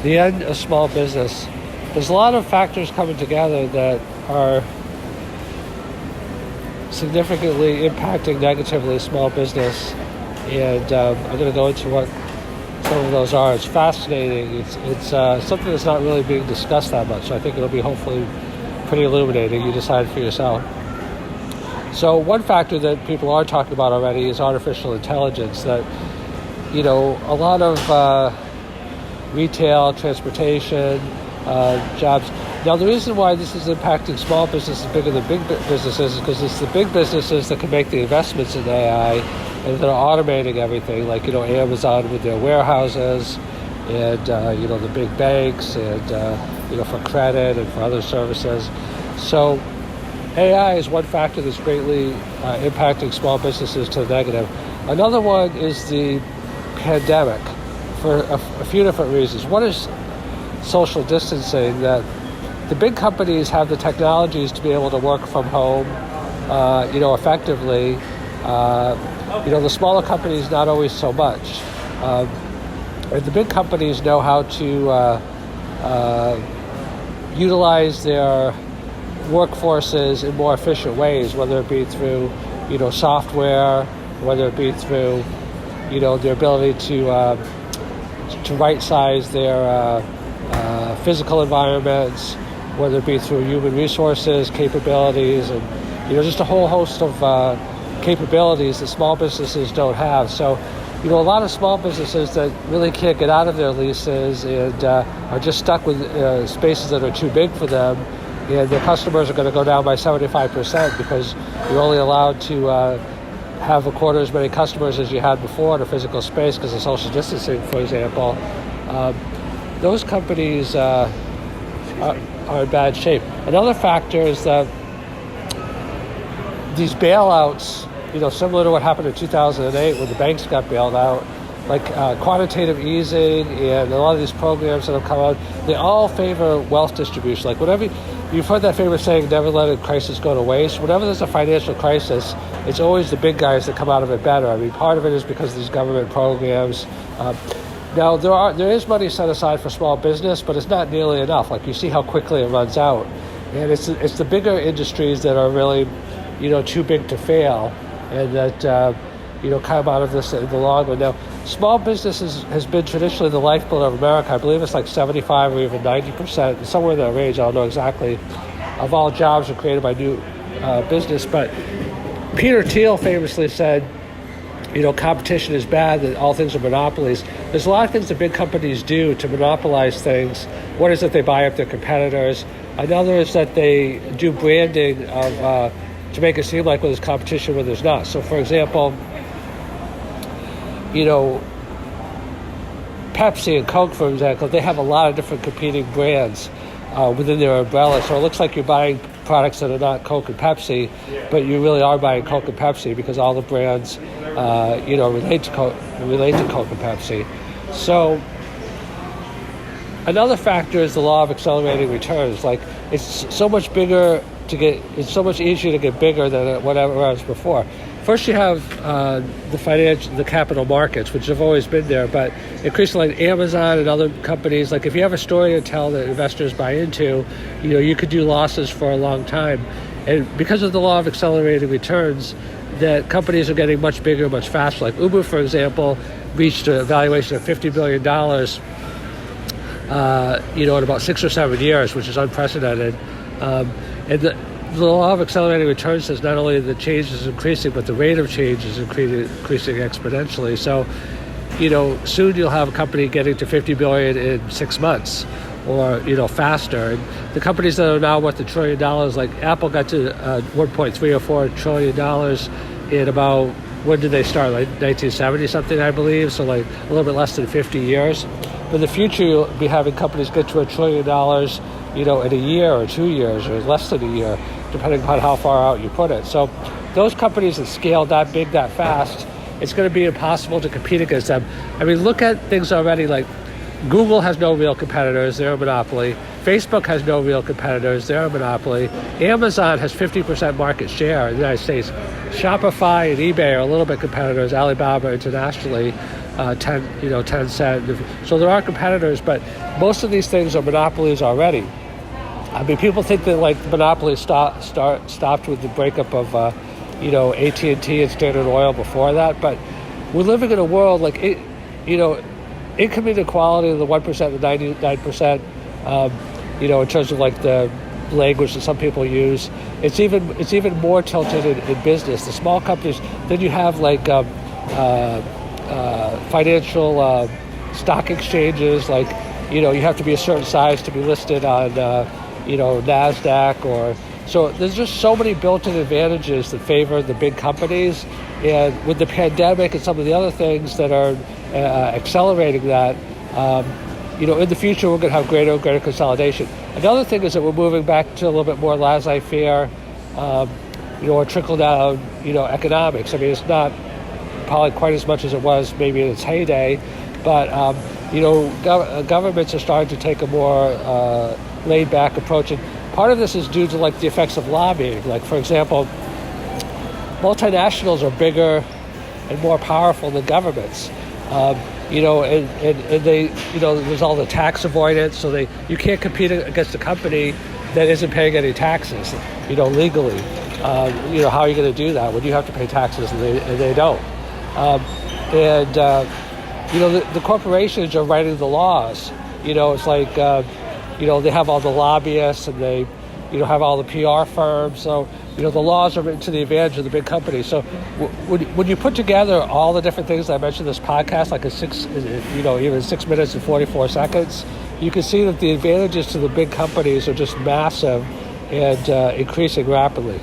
the end of small business. There's a lot of factors coming together that are significantly impacting negatively small business, and I'm going to go into what some of those are. It's fascinating. It's something that's not really being discussed that much, so I think it'll be hopefully pretty illuminating. You decide for yourself. So one factor that people are talking about already is artificial intelligence, that, a lot of retail, transportation, jobs. Now, the reason why this is impacting small businesses bigger than big businesses is because it's the big businesses that can make the investments in AI and that are automating everything, like, Amazon with their warehouses and, the big banks and, for credit and for other services. So AI is one factor that's greatly impacting small businesses to the negative. Another one is the pandemic for a few different reasons. One is social distancing, that the big companies have the technologies to be able to work from home, effectively. The smaller companies, not always so much. And the big companies know how to utilize their workforces in more efficient ways, whether it be through, software, whether it be through, their ability to right-size their physical environments, whether it be through human resources, capabilities, and, just a whole host of capabilities that small businesses don't have. So, a lot of small businesses that really can't get out of their leases and are just stuck with spaces that are too big for them, and their customers are going to go down by 75% because you're only allowed to have a quarter as many customers as you had before in a physical space because of social distancing, for example. Those companies are in bad shape. Another factor is that these bailouts, similar to what happened in 2008 when the banks got bailed out, like quantitative easing and a lot of these programs that have come out, they all favor wealth distribution. Like whatever, you've heard that famous saying, never let a crisis go to waste. Whenever there's a financial crisis, it's always the big guys that come out of it better. I mean, part of it is because of these government programs. Now, there is money set aside for small business, but it's not nearly enough. Like, you see how quickly it runs out. And it's the bigger industries that are really, too big to fail, and that, come out of this in the long run. Now, small business has been traditionally the lifeblood of America. I believe it's like 75 or even 90%, somewhere in that range, I don't know exactly, of all jobs are created by new business. But Peter Thiel famously said, competition is bad, that all things are monopolies. There's a lot of things that big companies do to monopolize things. One is that they buy up their competitors. Another is that they do branding of to make it seem like there's competition when there's not. So, for example, Pepsi and Coke, for example, they have a lot of different competing brands within their umbrella. So it looks like you're buying products that are not Coke and Pepsi, but you really are buying Coke and Pepsi because all the brands, relate to Coke and Pepsi. So another factor is the law of accelerating returns. Like, it's so much easier to get bigger than whatever was before. First, you have the capital markets, which have always been there, but increasingly, like Amazon and other companies, like if you have a story to tell that investors buy into, you could do losses for a long time. And because of the law of accelerated returns, that companies are getting much bigger, much faster. Like Uber, for example, reached a valuation of $50 billion, in about 6 or 7 years, which is unprecedented. And the law of accelerated returns says not only the change is increasing, but the rate of change is increasing exponentially. So, soon you'll have a company getting to $50 billion in 6 months, or faster. And the companies that are now worth $1 trillion, like Apple, got to 1.3 or $4 trillion in about, when did they start? Like 1970 something, I believe. So like a little bit less than 50 years. But in the future, you'll be having companies get to $1 trillion, in a year or 2 years or less than a year, depending upon how far out you put it. So those companies that scale that big, that fast, it's going to be impossible to compete against them. I mean, look at things already, like Google has no real competitors, they're a monopoly. Facebook has no real competitors, they're a monopoly. Amazon has 50% market share in the United States. Shopify and eBay are a little bit competitors, Alibaba internationally. Tencent. So there are competitors, but most of these things are monopolies already. I mean, people think that like the monopoly stopped with the breakup of AT&T and Standard Oil before that, but we're living in a world like income inequality of the 1% and the 99%. In terms of like the language that some people use, it's even more tilted in business. The small companies, then you have like financial stock exchanges, like you have to be a certain size to be listed on NASDAQ, or so there's just so many built-in advantages that favor the big companies. And with the pandemic and some of the other things that are accelerating that, in the future we're going to have greater and greater consolidation. Another thing is that we're moving back to a little bit more laissez-faire, or trickle-down, economics. I mean, it's not probably quite as much as it was maybe in its heyday, but governments are starting to take a more laid-back approach, and part of this is due to like the effects of lobbying. Like, for example, multinationals are bigger and more powerful than governments. And they, there's all the tax avoidance, so you can't compete against a company that isn't paying any taxes, legally. How are you going to do that when you have to pay taxes and they don't? The corporations are writing the laws. It's like, they have all the lobbyists and they, have all the PR firms. So, the laws are written to the advantage of the big companies. So when you put together all the different things I mentioned in this podcast, like even 6 minutes and 44 seconds, you can see that the advantages to the big companies are just massive and increasing rapidly.